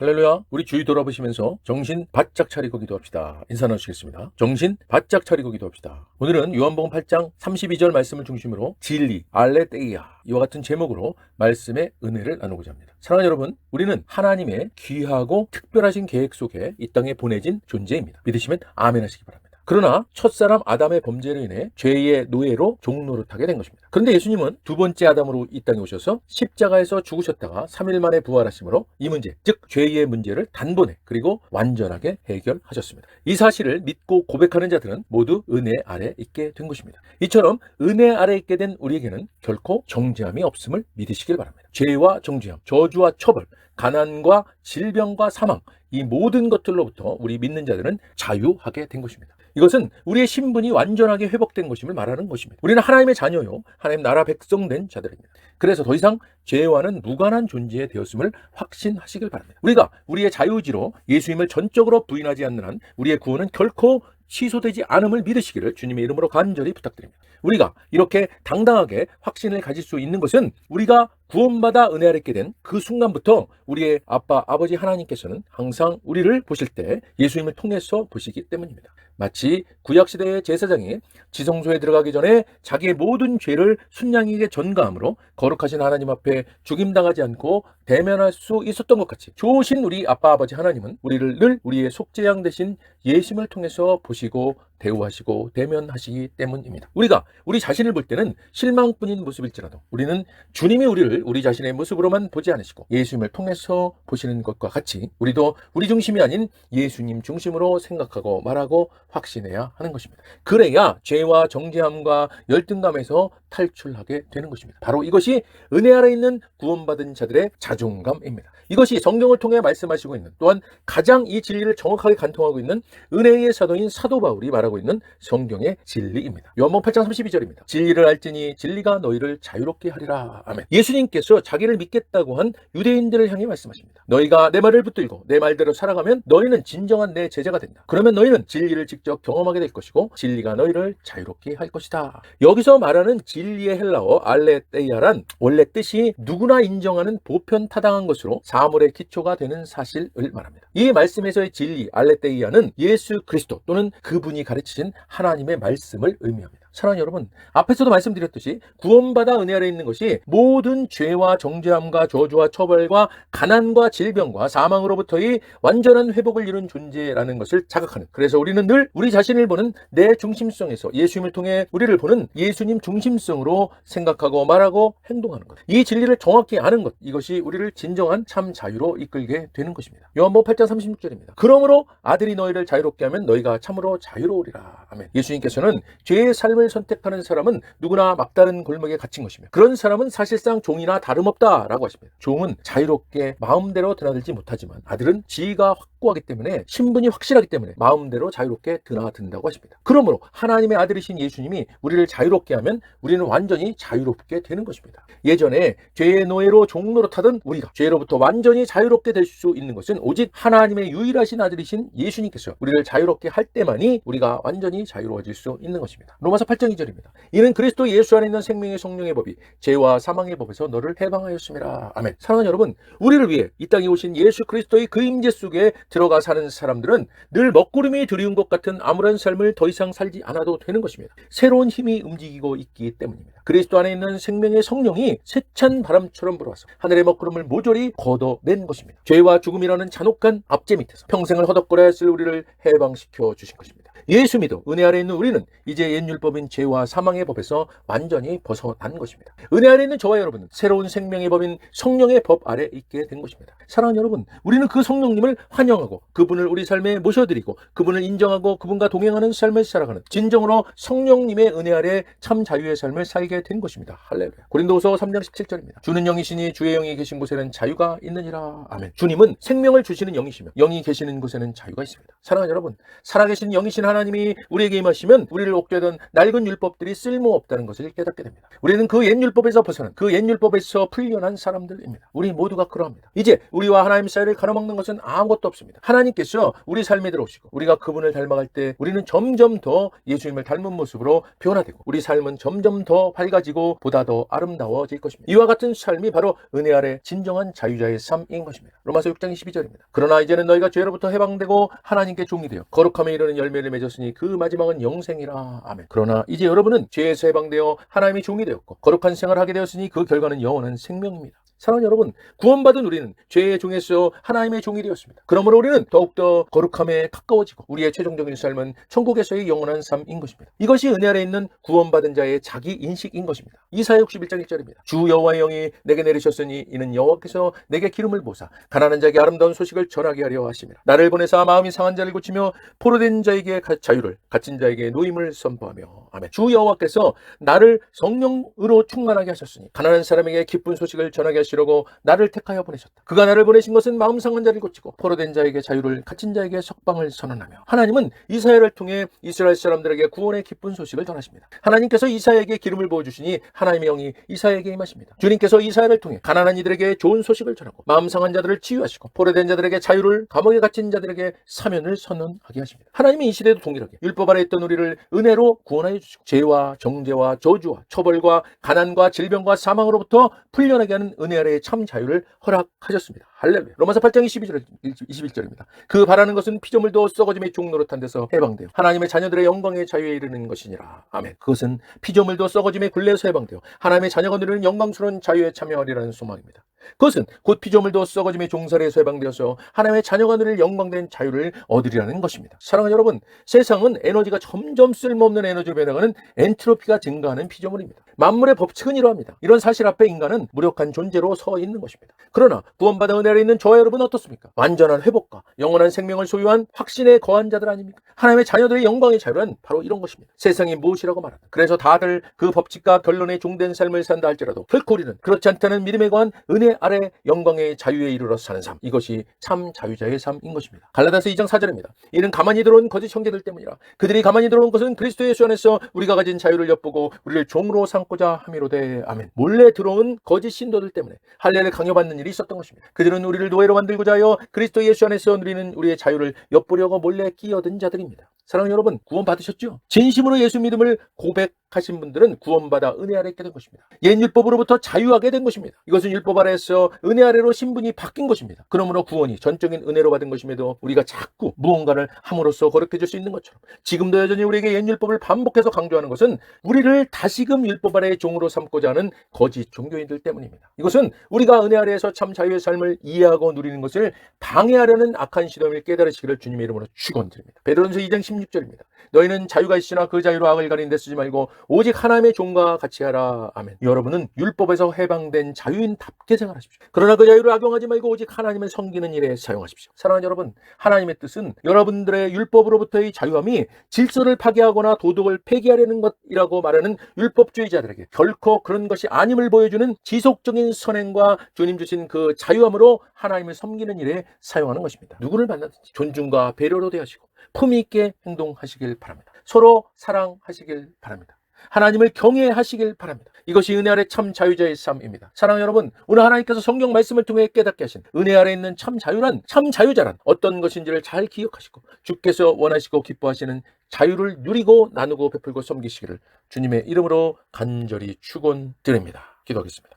할렐루야. 우리 주의 돌아보시면서 정신 바짝 차리고 기도합시다. 인사 나누시겠습니다. 정신 바짝 차리고 기도합시다. 오늘은 요한복음 8장 32절 말씀을 중심으로 진리, 알레테이아 이와 같은 제목으로 말씀의 은혜를 나누고자 합니다. 사랑하는 여러분, 우리는 하나님의 귀하고 특별하신 계획 속에 이 땅에 보내진 존재입니다. 믿으시면 아멘 하시기 바랍니다. 그러나 첫사람 아담의 범죄로 인해 죄의 노예로 종노릇하게 된 것입니다. 그런데 예수님은 두 번째 아담으로 이 땅에 오셔서 십자가에서 죽으셨다가 3일 만에 부활하심으로 이 문제, 즉 죄의 문제를 단번에 그리고 완전하게 해결하셨습니다. 이 사실을 믿고 고백하는 자들은 모두 은혜 아래 있게 된 것입니다. 이처럼 은혜 아래 있게 된 우리에게는 결코 정죄함이 없음을 믿으시길 바랍니다. 죄와 정죄함, 저주와 처벌, 가난과 질병과 사망, 이 모든 것들로부터 우리 믿는 자들은 자유하게 된 것입니다. 이것은 우리의 신분이 완전하게 회복된 것임을 말하는 것입니다. 우리는 하나님의 자녀요, 하나님 나라 백성된 자들입니다. 그래서 더 이상 죄와는 무관한 존재 되었음을 확신하시길 바랍니다. 우리가 우리의 자유의지로 예수님을 전적으로 부인하지 않는 한 우리의 구원은 결코 취소되지 않음을 믿으시기를 주님의 이름으로 간절히 부탁드립니다. 우리가 이렇게 당당하게 확신을 가질 수 있는 것은 우리가 구원받아 은혜 아래 있게 된 그 순간부터 우리의 아빠, 아버지 하나님께서는 항상 우리를 보실 때 예수님을 통해서 보시기 때문입니다. 마치 구약시대의 제사장이 지성소에 들어가기 전에 자기의 모든 죄를 순양에게 전가함으로 거룩하신 하나님 앞에 죽임당하지 않고 대면할 수 있었던 것 같이 좋으신 우리 아빠, 아버지 하나님은 우리를 늘 우리의 속죄양 대신 예수님을 통해서 보시고 대우하시고 대면하시기 때문입니다. 우리가 우리 자신을 볼 때는 실망뿐인 모습일지라도 우리는 주님이 우리를 우리 자신의 모습으로만 보지 않으시고 예수님을 통해서 보시는 것과 같이 우리도 우리 중심이 아닌 예수님 중심으로 생각하고 말하고 확신해야 하는 것입니다. 그래야 죄와 정죄함과 열등감에서 탈출하게 되는 것입니다. 바로 이것이 은혜 아래 있는 구원받은 자들의 자존감입니다. 이것이 성경을 통해 말씀하시고 있는, 또한 가장 이 진리를 정확하게 간통하고 있는 은혜의 사도인 사도 바울이 말하고 있는 성경의 진리입니다. 요한복음 8장 32절입니다. 진리를 알지니 진리가 너희를 자유롭게 하리라. 아멘. 예수님께서 자기를 믿겠다고 한 유대인들을 향해 말씀하십니다. 너희가 내 말을 붙들고 내 말대로 살아가면 너희는 진정한 내 제자가 된다. 그러면 너희는 진리를 직접 경험하게 될 것이고 진리가 너희를 자유롭게 할 것이다. 여기서 말하는 진리의 헬라어 알레테이아란 원래 뜻이 누구나 인정하는 보편타당한 것으로 사물의 기초가 되는 사실을 말합니다. 이 말씀에서의 진리 알레테이아는 예수 그리스도 또는 그분이 가르치신 하나님의 말씀을 의미합니다. 사랑하는 여러분, 앞에서도 말씀드렸듯이 구원받아 은혜 아래 있는 것이 모든 죄와 정죄함과 저주와 처벌과 가난과 질병과 사망으로부터의 완전한 회복을 이룬 존재라는 것을 자각하는, 그래서 우리는 늘 우리 자신을 보는 내 중심성에서 예수님을 통해 우리를 보는 예수님 중심성으로 생각하고 말하고 행동하는 것, 이 진리를 정확히 아는 것, 이것이 우리를 진정한 참 자유로 이끌게 되는 것입니다. 요한복음 8장 36절입니다. 그러므로 아들이 너희를 자유롭게 하면 너희가 참으로 자유로우리라. 아멘. 예수님께서는 죄의 삶을 선택하는 사람은 누구나 막다른 골목에 갇힌 것이며 그런 사람은 사실상 종이나 다름없다라고 하십니다. 종은 자유롭게 마음대로 드나들지 못하지만 아들은 지위가 확고하기 때문에, 신분이 확실하기 때문에 마음대로 자유롭게 드나든다고 하십니다. 그러므로 하나님의 아들이신 예수님이 우리를 자유롭게 하면 우리는 완전히 자유롭게 되는 것입니다. 예전에 죄의 노예로 종노릇하던 우리가 죄로부터 완전히 자유롭게 될 수 있는 것은 오직 하나님의 유일하신 아들이신 예수님께서 우리를 자유롭게 할 때만이 우리가 완전히 자유로워질 수 있는 것입니다. 로마서 8장 2절입니다. 이는 그리스도 예수 안에 있는 생명의 성령의 법이 죄와 사망의 법에서 너를 해방하였음이라. 아멘. 사랑하는 여러분, 우리를 위해 이 땅에 오신 예수 그리스도의 그 임재 속에 들어가 사는 사람들은 늘 먹구름이 드리운 것 같은 암울한 삶을 더 이상 살지 않아도 되는 것입니다. 새로운 힘이 움직이고 있기 때문입니다. 그리스도 안에 있는 생명의 성령이 세찬 바람처럼 불어와서 하늘의 먹구름을 모조리 걷어낸 것입니다. 죄와 죽음이라는 잔혹한 압제 밑에서 평생을 허덕거려야 했을 우리를 해방시켜 주신 것입니다. 예수 믿어 은혜 아래 있는 우리는 이제 옛 율법인 죄와 사망의 법에서 완전히 벗어난 것입니다. 은혜 아래 있는 저와 여러분은 새로운 생명의 법인 성령의 법 아래 있게 된 것입니다. 사랑하는 여러분, 우리는 그 성령님을 환영하고 그분을 우리 삶에 모셔드리고 그분을 인정하고 그분과 동행하는 삶을 살아가는 진정으로 성령님의 은혜 아래 참 자유의 삶을 살게 된 것입니다. 할렐루야. 고린도후서 3장 17절입니다. 주는 영이시니 주의 영이 계신 곳에는 자유가 있느니라. 아멘. 주님은 생명을 주시는 영이시며 영이 계시는 곳에는 자유가 있습니다. 사랑하는 여러분, 살아계신 영이신 하나님이 우리에게 임하시면 우리를 옥죄던 낡은 율법들이 쓸모없다는 것을 깨닫게 됩니다. 우리는 그 옛 율법에서 벗어난, 그 옛 율법에서 풀려난 사람들입니다. 우리 모두가 그러합니다. 이제 우리와 하나님 사이를 가로막는 것은 아무것도 없습니다. 하나님께서 우리 삶에 들어오시고 우리가 그분을 닮아갈 때 우리는 점점 더 예수님을 닮은 모습으로 변화되고 우리 삶은 점점 더 밝아지고 보다 더 아름다워질 것입니다. 이와 같은 삶이 바로 은혜 아래 진정한 자유자의 삶인 것입니다. 로마서 6장 22절입니다. 그러나 이제는 너희가 죄로부터 해방되고 하나님께 종이 되어 거룩함에 이르는 열매를 맺었으니 그 마지막은 영생이라. 아멘. 그러나 이제 여러분은 죄에서 해방되어 하나님의 종이 되었고 거룩한 생활을 하게 되었으니 그 결과는 영원한 생명입니다. 사랑하는 여러분, 구원받은 우리는 죄의 종에서 하나님의 종이 되었습니다. 그러므로 우리는 더욱더 거룩함에 가까워지고 우리의 최종적인 삶은 천국에서의 영원한 삶인 것입니다. 이것이 은혜 아래 있는 구원받은 자의 자기 인식인 것입니다. 이사야 61장 1절입니다. 주 여호와의 영이 내게 내리셨으니 이는 여호와께서 내게 기름을 부으사 가난한 자에게 아름다운 소식을 전하게 하려 하심이라. 나를 보내사 마음이 상한 자를 고치며 포로된 자에게 자유를, 갇힌 자에게 노임을 선포하며. 아멘. 주 여호와께서 나를 성령으로 충만하게 하셨으니 가난한 사람에게 기쁜 소식을 전하게 하시려고 나를 택하여 보내셨다. 그가 나를 보내신 것은 마음 상한 자를 고치고 포로된 자에게 자유를, 갇힌 자에게 석방을 선언하며. 하나님은 이사야를 통해 이스라엘 사람들에게 구원의 기쁜 소식을 전하십니다. 하나님께서 이사야에게 기름을 부어주시니 하나님의 영이 이사야에게 임하십니다. 주님께서 이사야를 통해 가난한 이들에게 좋은 소식을 전하고 마음 상한 자들을 치유하시고 포로된 자들에게 자유를, 감옥에 갇힌 자들에게 사면을 선언하게 하십니다. 하나님이 이 시대도 동일하게 율법 아래 있던 우리를 은혜로 구원하여 주시고 죄와 정죄와 저주와 처벌과 가난과 질병과 사망으로부터 풀려나게 하는 은혜 아래의 참 자유를 허락하셨습니다. 할렐루야. 로마서 8장 21절입니다. 그 바라는 것은 피조물도 썩어짐의 종노릇한 데서 해방되어 하나님의 자녀들의 영광의 자유에 이르는 것이니라. 아멘. 그것은 피조물도 썩어짐의 굴레에서 해방되어 하나님의 자녀가 누리는 영광스러운 자유에 참여하리라는 소망입니다. 그것은 곧 피조물도 썩어짐의 종살이에서 해방되어서 하나님의 자녀가 누릴 영광된 자유를 얻으리라는 것입니다. 사랑하는 여러분, 세상은 에너지가 점점 쓸모없는 에너지로 변해가는 엔트로피가 증가하는 피조물입니다. 만물의 법칙은 이러합니다. 이런 사실 앞에 인간은 무력한 존재로 서 있는 것입니다. 그러나 구원받은 은혜 아래 있는 저와 여러분은 어떻습니까? 완전한 회복과 영원한 생명을 소유한 확신에 거한 자들 아닙니까? 하나님의 자녀들의 영광의 자유는 바로 이런 것입니다. 세상이 무엇이라고 말한다. 그래서 다들 그 법칙과 결론에 종된 삶을 산다 할지라도 결코 우리는 그렇지 않다는 믿음에 거한 은혜 아래 영광의 자유에 이르러 사는 삶, 이것이 참 자유자의 삶인 것입니다. 갈라디아서 2장 4절입니다. 이는 가만히 들어온 거짓 형제들 때문이라. 그들이 가만히 들어온 것은 그리스도 예수 안에서 우리가 가진 자유를 엿보고 우리를 종으로 삼고자 함이로되. 아멘. 몰래 들어온 거짓 신도들 때문에 할례를 강요받는 일이 있었던 것입니다. 그들은 우리를 노예로 만들고자 하여 그리스도 예수 안에서 누리는 우리의 자유를 엿보려고 몰래 끼어든 자들입니다. 사랑하는 여러분, 구원 받으셨죠? 진심으로 예수 믿음을 고백하신 분들은 구원받아 은혜 아래 있게 된 것입니다. 옛 율법으로부터 자유하게 된 것입니다. 이것은 율법 아래에서 은혜 아래로 신분이 바뀐 것입니다. 그러므로 구원이 전적인 은혜로 받은 것임에도 우리가 자꾸 무언가를 함으로써 거룩해질 수 있는 것처럼 지금도 여전히 우리에게 옛 율법을 반복해서 강조하는 것은 우리를 다시금 율법 아래의 종으로 삼고자 하는 거짓 종교인들 때문입니다. 이것은 우리가 은혜 아래에서 참 자유의 삶을 이해하고 누리는 것을 방해하려는 악한 시도임을 깨달으시기를 주님의 이름으로 축원드립니다. 베드로전서 2장 16절입니다. 너희는 자유가 있으나 그 자유로 악을 가리는 데 쓰지 말고 오직 하나님의 종과 같이 하라. 아멘. 여러분은 율법에서 해방된 자유인답게 생활하십시오. 그러나 그 자유를 악용하지 말고 오직 하나님을 섬기는 일에 사용하십시오. 사랑하는 여러분, 하나님의 뜻은 여러분들의 율법으로부터의 자유함이 질서를 파괴하거나 도덕을 폐기하려는 것이라고 말하는 율법주의자들에게 결코 그런 것이 아님을 보여주는 지속적인 선행과 주님 주신 그 자유함으로 하나님을 섬기는 일에 사용하는 것입니다. 누구를 만나든지 존중과 배려로 대하시고 품위 있게 행동하시길 바랍니다. 서로 사랑하시길 바랍니다. 하나님을 경외하시길 바랍니다. 이것이 은혜 아래 참 자유자의 삶입니다. 사랑하는 여러분, 오늘 하나님께서 성경 말씀을 통해 깨닫게 하신 은혜 아래 있는 참 자유자란 어떤 것인지를 잘 기억하시고 주께서 원하시고 기뻐하시는 자유를 누리고 나누고 베풀고 섬기시기를 주님의 이름으로 간절히 축원드립니다. 기도하겠습니다.